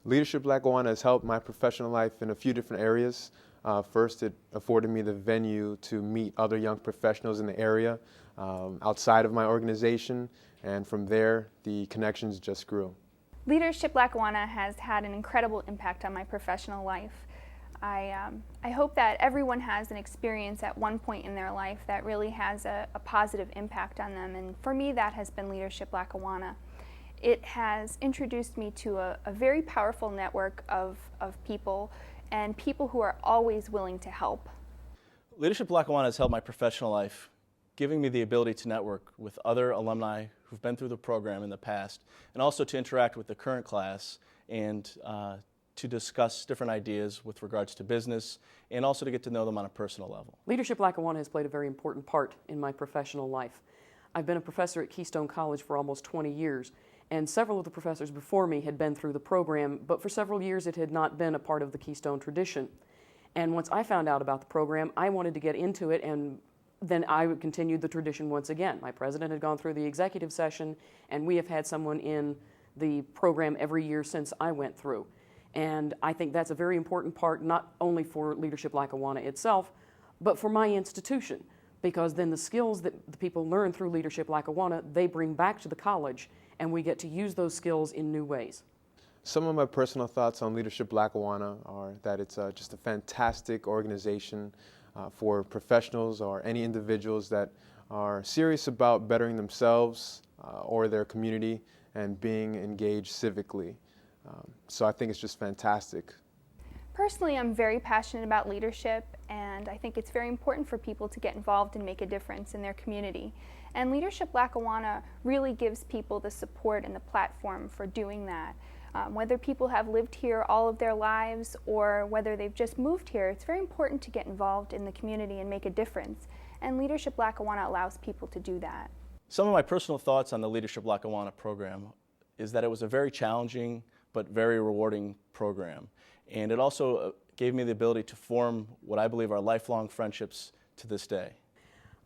Leadership Lackawanna has helped my professional life in a few different areas. First, it afforded me the venue to meet other young professionals in the area outside of my organization, and from there, the connections just grew. Leadership Lackawanna has had an incredible impact on my professional life. I hope that everyone has an experience at one point in their life that really has a positive impact on them, and for me that has been Leadership Lackawanna. It has introduced me to a very powerful network of people and people who are always willing to help. Leadership Lackawanna has helped my professional life, giving me the ability to network with other alumni who've been through the program in the past, and also to interact with the current class and to discuss different ideas with regards to business, and also to get to know them on a personal level. Leadership Lackawanna has played a very important part in my professional life. I've been a professor at Keystone College for almost 20 years, and several of the professors before me had been through the program, but for several years it had not been a part of the Keystone tradition. And once I found out about the program, I wanted to get into it, and then I would continue the tradition once again. My president had gone through the executive session, and we have had someone in the program every year since I went through. And I think that's a very important part, not only for Leadership Lackawanna itself, but for my institution, because then the skills that the people learn through Leadership Lackawanna, they bring back to the college, and we get to use those skills in new ways. Some of my personal thoughts on Leadership Lackawanna are that it's just a fantastic organization for professionals or any individuals that are serious about bettering themselves or their community and being engaged civically. So I think it's just fantastic. Personally, I'm very passionate about leadership, and I think it's very important for people to get involved and make a difference in their community. And Leadership Lackawanna really gives people the support and the platform for doing that. Whether people have lived here all of their lives or whether they've just moved here, it's very important to get involved in the community and make a difference. And Leadership Lackawanna allows people to do that. Some of my personal thoughts on the Leadership Lackawanna program is that it was a very challenging but very rewarding program. And it also gave me the ability to form what I believe are lifelong friendships to this day.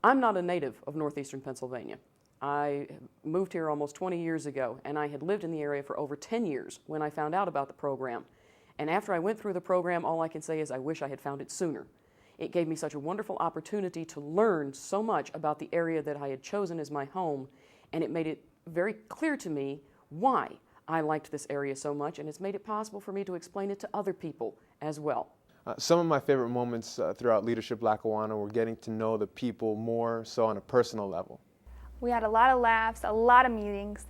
I'm not a native of northeastern Pennsylvania. I moved here almost 20 years ago, and I had lived in the area for over 10 years when I found out about the program. And after I went through the program, all I can say is I wish I had found it sooner. It gave me such a wonderful opportunity to learn so much about the area that I had chosen as my home, and it made it very clear to me why I liked this area so much, and it's made it possible for me to explain it to other people as well. Some of my favorite moments throughout Leadership Lackawanna were getting to know the people more so on a personal level. We had a lot of laughs, a lot of meetings,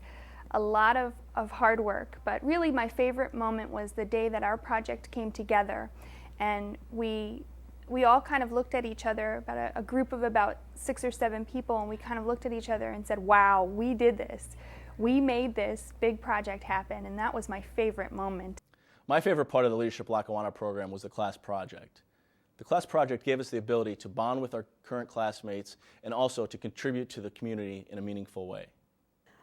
a lot of hard work, but really my favorite moment was the day that our project came together, and we all kind of looked at each other, about a group of about 6 or 7 people, and we kind of looked at each other and said, wow, we did this. We made this big project happen, and that was my favorite moment. My favorite part of the Leadership Lackawanna program was the class project. The class project gave us the ability to bond with our current classmates and also to contribute to the community in a meaningful way.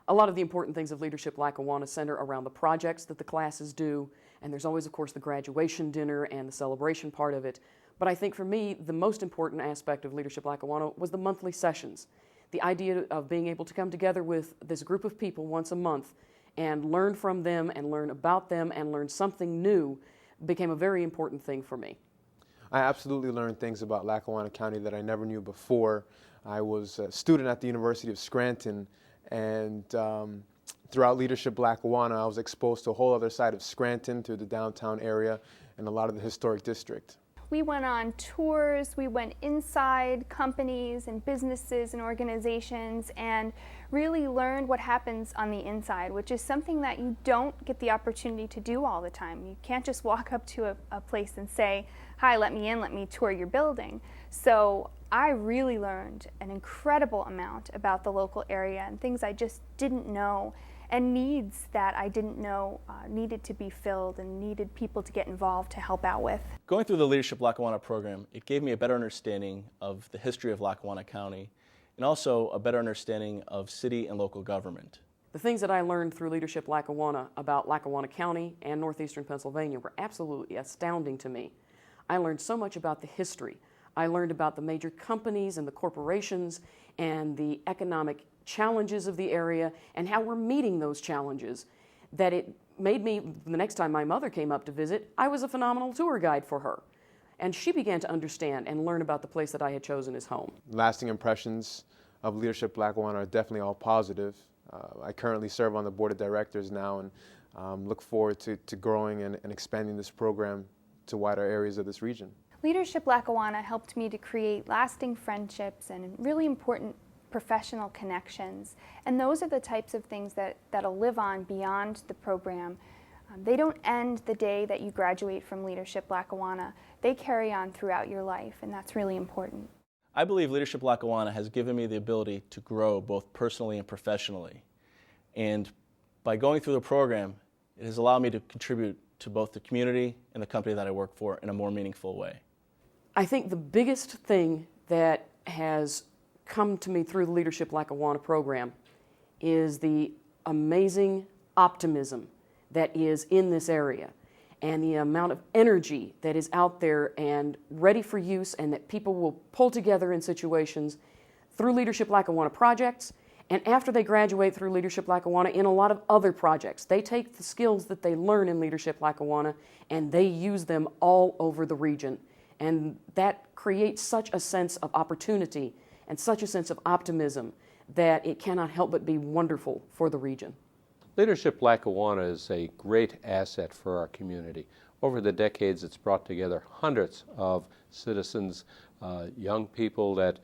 A lot of the important things of Leadership Lackawanna center around the projects that the classes do, and there's always, of course, the graduation dinner and the celebration part of it. But I think for me, the most important aspect of Leadership Lackawanna was the monthly sessions. The idea of being able to come together with this group of people once a month and learn from them and learn about them and learn something new became a very important thing for me. I absolutely learned things about Lackawanna County that I never knew before. I was a student at the University of Scranton, and throughout Leadership Lackawanna, I was exposed to a whole other side of Scranton through the downtown area and a lot of the historic district. We went on tours, we went inside companies and businesses and organizations and really learned what happens on the inside, which is something that you don't get the opportunity to do all the time. You can't just walk up to a place and say, hi, let me in, let me tour your building. So I really learned an incredible amount about the local area and things I just didn't know, and needs that I didn't know needed to be filled and needed people to get involved to help out with. Going through the Leadership Lackawanna program, it gave me a better understanding of the history of Lackawanna County and also a better understanding of city and local government. The things that I learned through Leadership Lackawanna about Lackawanna County and northeastern Pennsylvania were absolutely astounding to me. I learned so much about the history. I learned about the major companies and the corporations and the economic challenges of the area and how we're meeting those challenges, that it made me, the next time my mother came up to visit, I was a phenomenal tour guide for her. And she began to understand and learn about the place that I had chosen as home. Lasting impressions of Leadership Lackawanna are definitely all positive. I currently serve on the board of directors now and look forward to growing and expanding this program to wider areas of this region. Leadership Lackawanna helped me to create lasting friendships and really important professional connections. And those are the types of things that'll live on beyond the program. They don't end the day that you graduate from Leadership Lackawanna. They carry on throughout your life, and that's really important. I believe Leadership Lackawanna has given me the ability to grow both personally and professionally. And by going through the program, it has allowed me to contribute to both the community and the company that I work for in a more meaningful way. I think the biggest thing that has come to me through the Leadership Lackawanna program is the amazing optimism that is in this area and the amount of energy that is out there and ready for use, and that people will pull together in situations through Leadership Lackawanna projects, and after they graduate through Leadership Lackawanna in a lot of other projects. They take the skills that they learn in Leadership Lackawanna and they use them all over the region. And that creates such a sense of opportunity and such a sense of optimism that it cannot help but be wonderful for the region. Leadership Lackawanna is a great asset for our community. Over the decades, it's brought together hundreds of citizens, young people that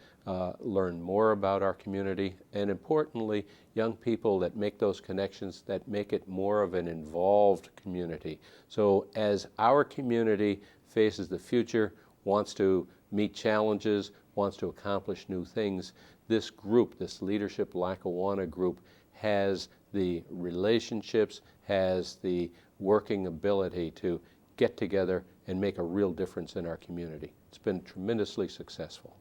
learn more about our community, and importantly, young people that make those connections that make it more of an involved community. So as our community faces the future, wants to meet challenges, wants to accomplish new things, this group, this Leadership Lackawanna group, has the relationships, has the working ability to get together and make a real difference in our community. It's been tremendously successful.